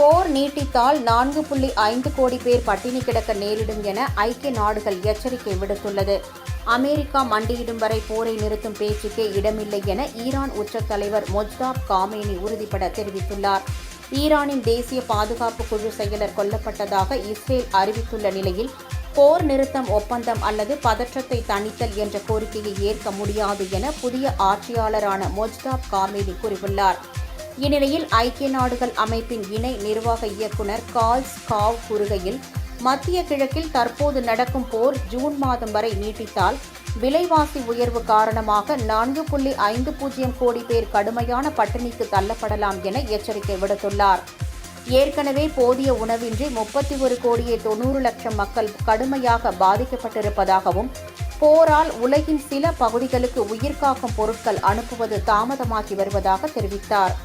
போர் நீட்டித்தால் 4.5 கோடி பேர் பட்டினி கிடக்க நேரிடும் என ஐக்கிய நாடுகள் எச்சரிக்கை விடுத்துள்ளது. அமெரிக்கா மண்டியிடும் வரை போரை நிறுத்தும் பேச்சுக்கே இடமில்லை என ஈரான் உச்ச தலைவர் மொஜ்தாப் காமேனி உறுதிபட தெரிவித்துள்ளார். ஈரானின் தேசிய பாதுகாப்பு குழு செயலர் கொல்லப்பட்டதாக இஸ்ரேல் அறிவித்துள்ள நிலையில் போர் நிறுத்தம் ஒப்பந்தம் அல்லது பதற்றத்தை தணித்தல் என்ற கோரிக்கையை ஏற்க முடியாது என புதிய ஆட்சியாளரான மொஜ்தாப் காமேனி கூறியுள்ளார். இந்நிலையில் ஐக்கிய நாடுகள் அமைப்பின் இணை நிர்வாக இயக்குநர் கார்ல்ஸ் காவ் கூறுகையில், மத்திய கிழக்கில் தற்போது நடக்கும் போர் ஜூன் மாதம் வரை நீட்டித்தால் விலைவாசி உயர்வு காரணமாக 4.50 கோடி பேர் கடுமையான பட்டினிக்கு தள்ளப்படலாம் என எச்சரிக்கை விடுத்துள்ளார். ஏற்கனவே போதிய உணவின்றி 31,90,00,000 மக்கள் கடுமையாக பாதிக்கப்பட்டிருப்பதாகவும், போரால் உலகின் சில பகுதிகளுக்கு உயிர்காக்கும் பொருட்கள் அனுப்புவது தாமதமாகி வருவதாக தெரிவித்தார்.